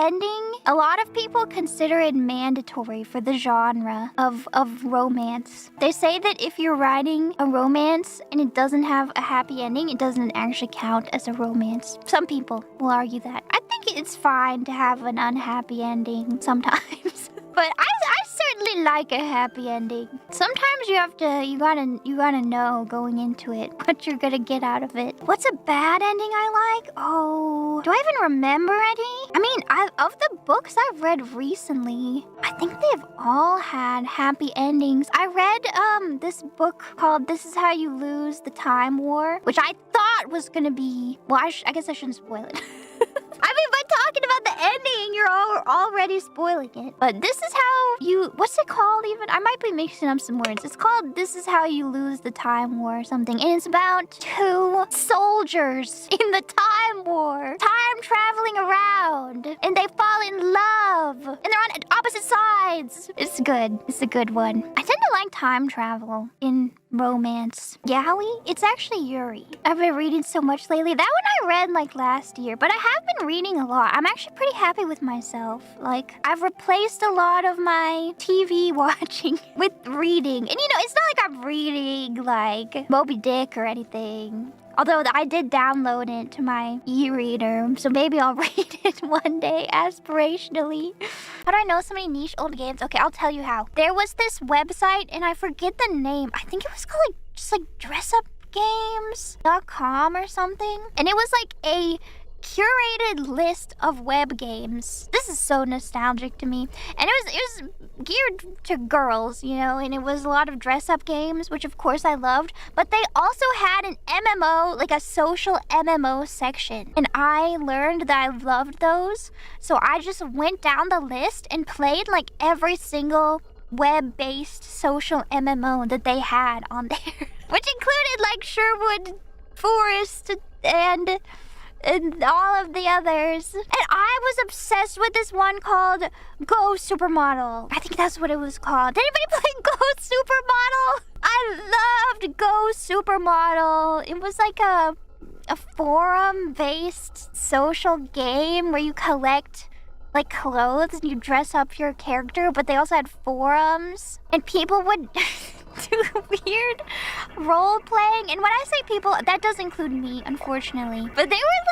ending, a lot of people consider it mandatory for the genre of romance. They say that if you're writing a romance and it doesn't have a happy ending, it doesn't actually count as a romance. Some people will argue that. I think it's fine to have an unhappy ending sometimes. But I certainly like a happy ending. Sometimes you gotta know going into it what you're gonna get out of it. What's a bad ending I like? Oh, do I even remember any? I mean, of the books I've read recently, I think they've all had happy endings. I read this book called This Is How You Lose the Time War, which I thought was gonna be, well, I guess I shouldn't spoil it. I mean, by talking about the ending, you're already spoiling it. But this is how you... What's it called even? I might be mixing up some words. It's called This Is How You Lose the Time War or something. And it's about two soldiers in the time war. Time traveling around. And they fall in love. And they're on opposite sides. It's good. It's a good one. I tend to like time travel in romance. Yaoi? It's actually Yuri. I've been reading so much lately. That one I read like last year, but I have been reading a lot. I'm actually pretty happy with myself. Like, I've replaced a lot of my TV watching with reading. And you know, it's not like I'm reading like Moby Dick or anything. Although I did download it to my e-reader, so maybe I'll read it one day aspirationally. How do I know so many niche old games? Okay, I'll tell you how. There was this website, and I forget the name. I think it was called just like dressupgames.com or something. And it was like a curated list of web games. This is so nostalgic to me. And it was geared to girls, you know, and it was a lot of dress-up games, which of course I loved. But they also had an MMO, like a social MMO section. And I learned that I loved those. So I just went down the list and played like every single web-based social MMO that they had on there. Which included like Sherwood Forest and all of the others. And I was obsessed with this one called Go Supermodel. I think that's what it was called. Did anybody play Go Supermodel? I loved Go Supermodel. It was like a forum-based social game where you collect like clothes and you dress up your character, but they also had forums and people would do weird role playing. And when I say people, that does include me, unfortunately. But they were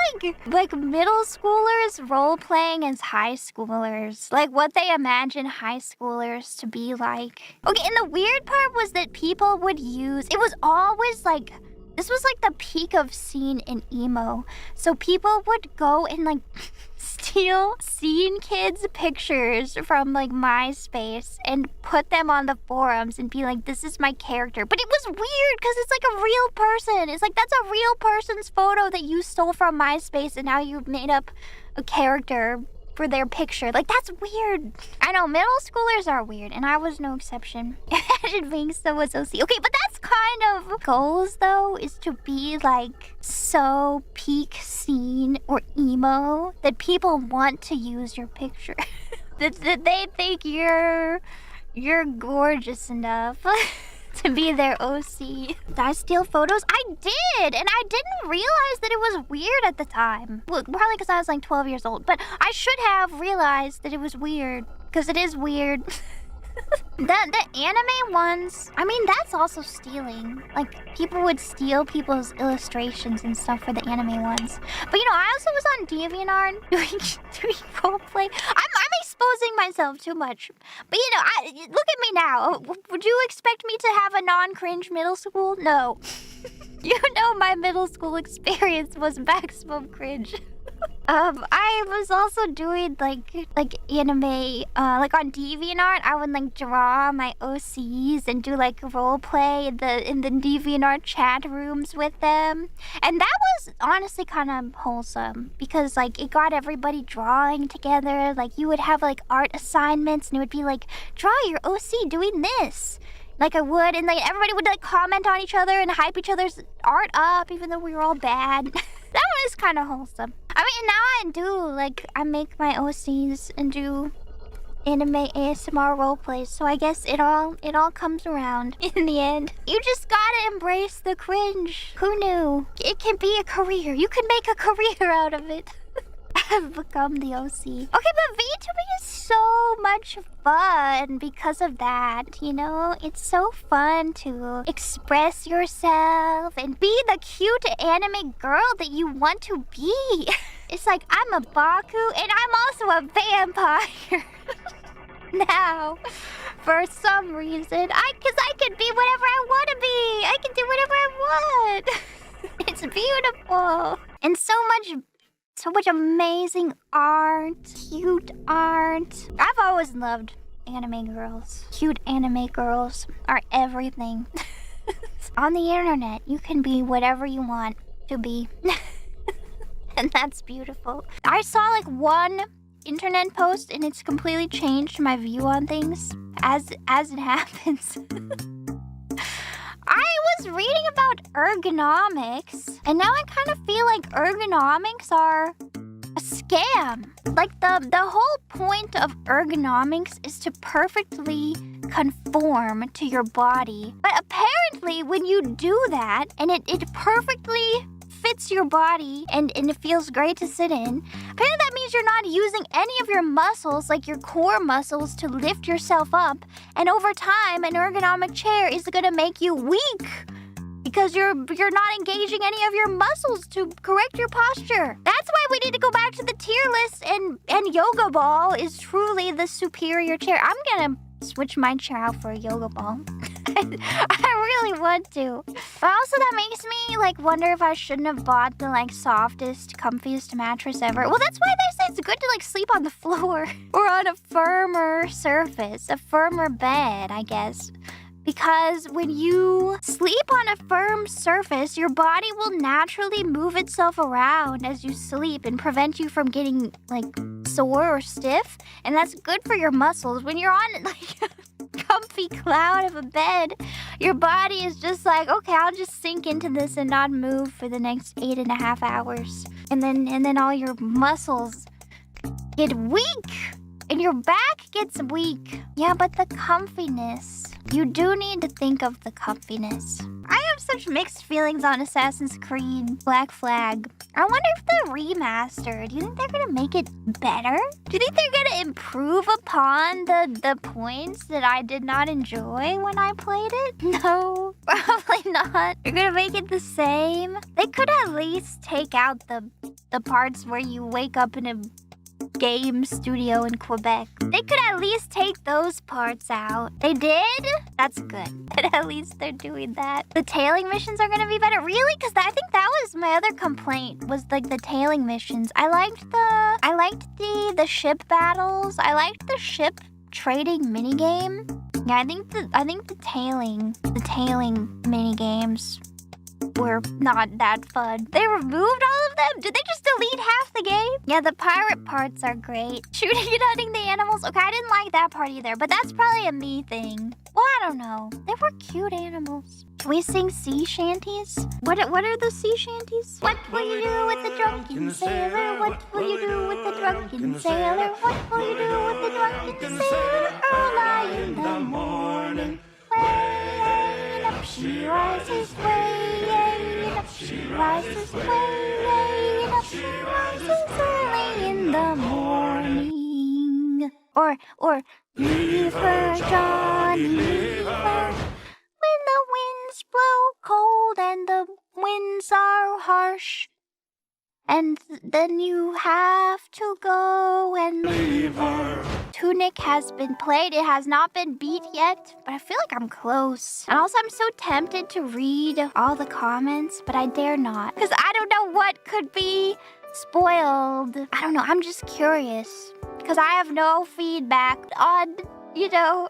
like middle schoolers role playing as high schoolers, like what they imagine high schoolers to be like. Okay, and the weird part was that people would use, it was always like, this was like the peak of scene in emo. So people would go and like steal scene kids' pictures from like MySpace and put them on the forums and be like, this is my character. But it was weird because it's like a real person. It's like, that's a real person's photo that you stole from MySpace and now you've made up a character for their picture. Like, that's weird. I know, middle schoolers are weird, and I was no exception. Imagine being someone's OC. Okay, but that's kind of goals, though, is to be, like, so peak scene or emo that people want to use your picture. that they think you're gorgeous enough to be their OC. Did I steal photos? I did! And I didn't realize that it was weird at the time. Well, probably because I was like 12 years old. But I should have realized that it was weird. Because it is weird. The anime ones, I mean, that's also stealing. Like, people would steal people's illustrations and stuff for the anime ones. But you know, I also was on DeviantArt doing roleplay. I'm exposing myself too much. But you know, look at me now. Would you expect me to have a non-cringe middle school? No. You know, my middle school experience was maximum cringe. I was also doing like anime, like on DeviantArt. I would like draw my OCs and do like role play in the DeviantArt chat rooms with them, and that was honestly kind of wholesome because like it got everybody drawing together. Like you would have like art assignments, and it would be like, draw your OC doing this. Like I would, and like everybody would like comment on each other and hype each other's art up, even though we were all bad. That one is kind of wholesome. I mean, now I do, like, I make my OCs and do anime ASMR roleplays, so I guess it all comes around in the end. You just gotta embrace the cringe. Who knew? It can be a career. You can make a career out of it. have become the OC. Okay, but VTubing is so much fun because of that, you know? It's so fun to express yourself and be the cute anime girl that you want to be. It's like, I'm a Baku and I'm also a vampire. Now, for some reason, because I can be whatever I want to be. I can do whatever I want. It's beautiful. And so much amazing art, cute art. I've always loved anime girls. Cute anime girls are everything. On the internet, you can be whatever you want to be. And that's beautiful. I saw like one internet post and it's completely changed my view on things as it happens. I was reading about ergonomics and now I kind of feel like ergonomics are a scam. Like the whole point of ergonomics is to perfectly conform to your body. But apparently when you do that and it perfectly fits your body and it feels great to sit in, apparently that means you're not using any of your muscles, like your core muscles, to lift yourself up. And over time, an ergonomic chair is gonna make you weak because you're not engaging any of your muscles to correct your posture. That's why we need to go back to the tier list, and yoga ball is truly the superior chair. I'm gonna switch my chair out for a yoga ball. I really want to. But also that makes me like wonder if I shouldn't have bought the like softest, comfiest mattress ever. Well, that's why they say it's good to like sleep on the floor or on a firmer surface, a firmer bed, I guess. Because when you sleep on a firm surface, your body will naturally move itself around as you sleep and prevent you from getting like sore or stiff. And that's good for your muscles. When you're on like a comfy cloud of a bed, your body is just like, okay, I'll just sink into this and not move for the next 8.5 hours. And then all your muscles get weak and your back gets weak. Yeah, but the comfiness. You do need to think of the comfiness. I have such mixed feelings on Assassin's Creed Black Flag. I wonder if the remaster, do you think they're gonna make it better? Do you think they're gonna improve upon the points that I did not enjoy when I played it? No, probably not. They're gonna make it the same. They could at least take out the parts where you wake up in a game studio in Quebec. They could at least take those parts out. They did? That's good. But at least they're doing that. The tailing missions are gonna be better. Really? Because I think that was my other complaint, was like the tailing missions. I liked the ship battles. I liked the ship trading minigame. Yeah, I think the tailing mini games were not that fun. They removed all of them? Did they just delete half the game? Yeah, the pirate parts are great. Shooting and hunting the animals. Okay, I didn't like that part either, but that's probably a me thing. Well, I don't know. They were cute animals. Can we sing sea shanties? What are the sea shanties? What will you do with the drunken sailor? What will you do with the drunken sailor? What will you do with the drunken sailor? Early in the morning, way up she rises, way up she rises, way up she rises early in the morning. Or leave her, Johnny, leave her. When the winds blow cold and the winds are harsh, and then you have to go and leave her. Tunic has been played. It has not been beat yet, but I feel like I'm close. And also, I'm so tempted to read all the comments, but I dare not. Because I don't know what could be spoiled. I don't know. I'm just curious. Because I have no feedback on,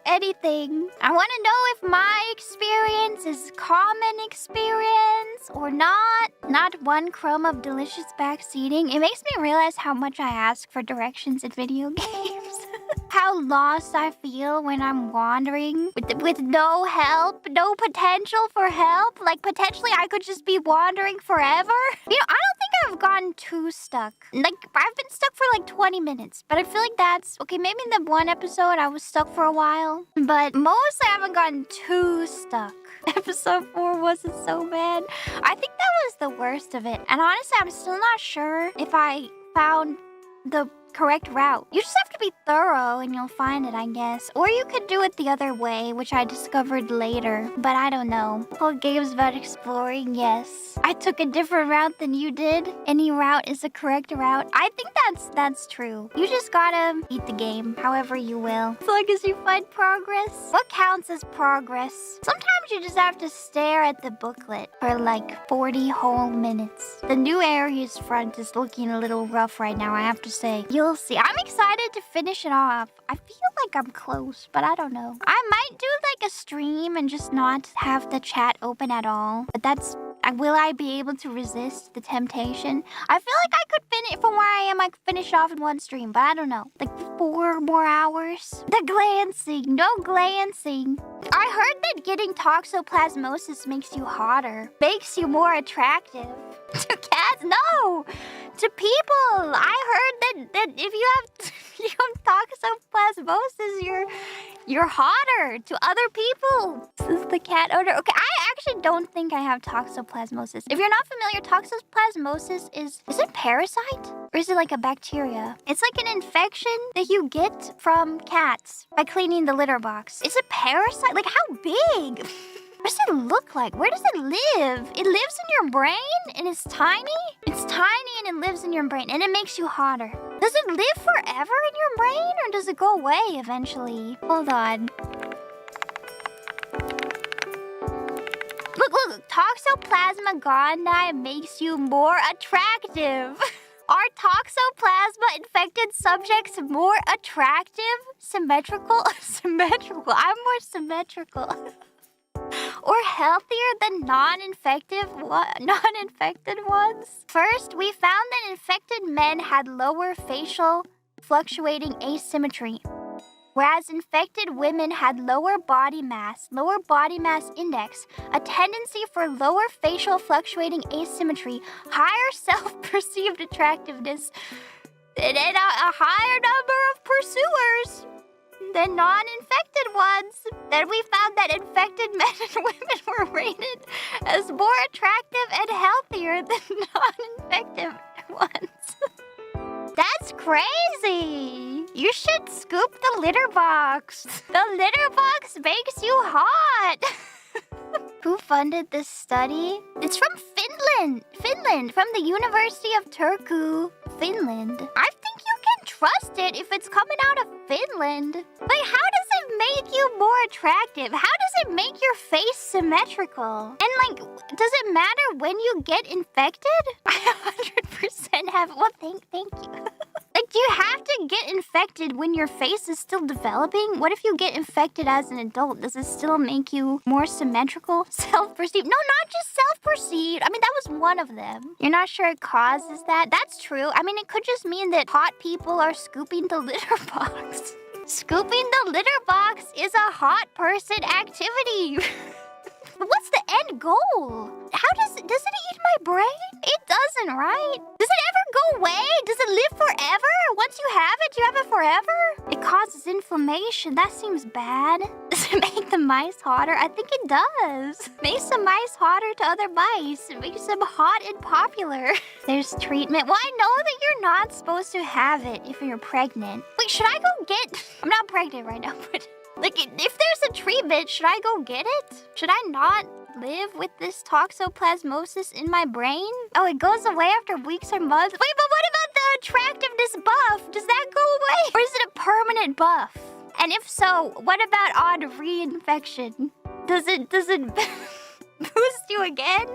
anything. I want to know if my experience is common experience or not. Not one crumb of delicious backseating. It makes me realize how much I ask for directions in video games. How lost I feel when I'm wandering with no help, no potential for help. Like, potentially I could just be wandering forever. I don't think I've gotten too stuck. Like, I've been stuck for like 20 minutes, but I feel like that's, okay, maybe in the one episode I was stuck for a while, but mostly I haven't gotten too stuck. Episode 4 wasn't so bad. I think that was the worst of it. And honestly, I'm still not sure if I found the correct route. You just have to be thorough and you'll find it, I guess. Or you could do it the other way, which I discovered later. But I don't know. Whole game's about exploring, yes. I took a different route than you did. Any route is the correct route. I think that's true. You just gotta beat the game, however you will. As long as you find progress. What counts as progress? Sometimes you just have to stare at the booklet for like 40 whole minutes. The new Aries front is looking a little rough right now, I have to say. You'll see. I'm excited to finish it off. I feel like I'm close, but I don't know. I might do like a stream and just not have the chat open at all. But that's... Will I be able to resist the temptation? I feel like I could finish from where I am. I could finish off in one stream, but I don't know. Like 4 more hours. The glancing. No glancing. I heard that getting toxoplasmosis makes you hotter. Makes you more attractive. To cats? No! To people! I heard that if you have toxoplasmosis, you're hotter to other people. This is the cat odor. Okay, I actually don't think I have toxoplasmosis. If you're not familiar, toxoplasmosis is it parasite? Or is it like a bacteria? It's like an infection that you get from cats by cleaning the litter box. Is it parasite? Like how big? What does it look like? Where does it live? It lives in your brain and it's tiny? It's tiny and it lives in your brain and it makes you hotter. Does it live forever in your brain or does it go away eventually? Hold on. Look. Toxoplasma gondii makes you more attractive. Are toxoplasma infected subjects more attractive? Symmetrical? Symmetrical. I'm more symmetrical. Or healthier than non-infected ones? First, we found that infected men had lower facial fluctuating asymmetry, whereas infected women had lower body mass index, a tendency for lower facial fluctuating asymmetry, higher self-perceived attractiveness, and a higher number of pursuers than non-infected ones. Then we found that infected men and women were rated as more attractive and healthier than non-infected ones. That's crazy. You should scoop the litter box. The litter box makes you hot. Who funded this study? It's from Finland, from the University of Turku, Finland. I think you can trust it if it's coming out of Finland. Like, how does it make you more attractive? How does it make your face symmetrical? And like, does it matter when you get infected? I 100% have, well, thank you. Like, do you have to get infected when your face is still developing? What if you get infected as an adult? Does it still make you more symmetrical? Self-perceived? No, not just self-perceived. I mean, that was one of them. You're not sure it causes that? That's true. I mean, it could just mean that hot people are scooping the litter box. Scooping the litter box is a hot person activity. What's the end goal? Does it eat my brain? It doesn't, right? Does it ever go away? Does it live forever? Once you have it, you have it forever? It causes inflammation. That seems bad. Does it make the mice hotter? I think it does. Makes the mice hotter to other mice. It makes them hot and popular. There's treatment. Well, I know that you're not supposed to have it if you're pregnant. Wait, should I go get... I'm not pregnant right now, but... Like, if there's a treatment, should I go get it? Should I not live with this toxoplasmosis in my brain? Oh, it goes away after weeks or months? Wait, but what about the attractiveness buff? Does that go away? Or is it a permanent buff? And if so, what about on reinfection? Does it boost you again?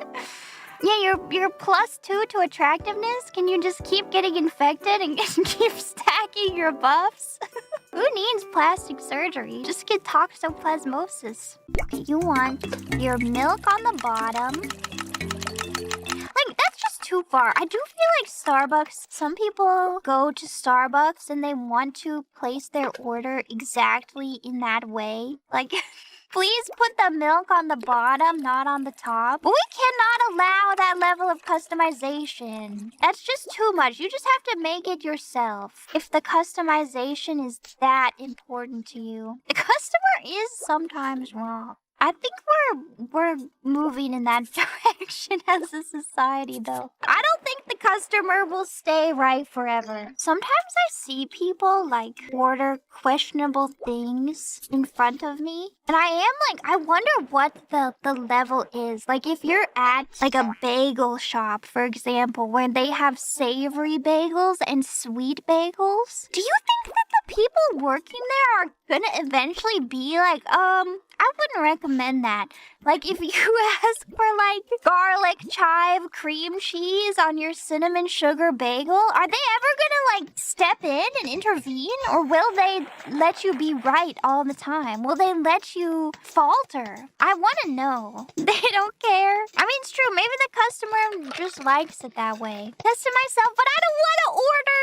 Yeah, you're +2 to attractiveness? Can you just keep getting infected and keep stacking your buffs? Who needs plastic surgery? Just get toxoplasmosis. Okay, you want your milk on the bottom. Like, that's just too far. I do feel like Starbucks, some people go to Starbucks and they want to place their order exactly in that way. Like... Please put the milk on the bottom, not on the top. But we cannot allow that level of customization. That's just too much. You just have to make it yourself. If the customization is that important to you. The customer is sometimes wrong. I think we're moving in that direction as a society, though. I don't think the customer will stay right forever. Sometimes I see people like order questionable things in front of me, and I am like, I wonder what the level is. Like if you're at like a bagel shop, for example, where they have savory bagels and sweet bagels, do you think that the people working there are gonna eventually be like, I wouldn't recommend that. Like if you ask for like garlic chive cream cheese on your cinnamon sugar bagel, are they ever gonna like step in and intervene, or will they let you be right all the time? Will they let you falter? I want to know. They don't care. I mean, it's true. Maybe the customer just likes it that way. That's to myself, but I don't want to order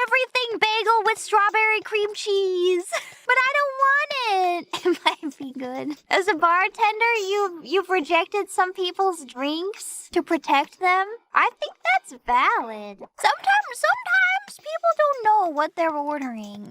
everything bagel with strawberry cream cheese. But I don't want it. It might be good. As a bartender, you've rejected some people's drinks to protect them. I think that's valid. Sometimes people don't know what they're ordering.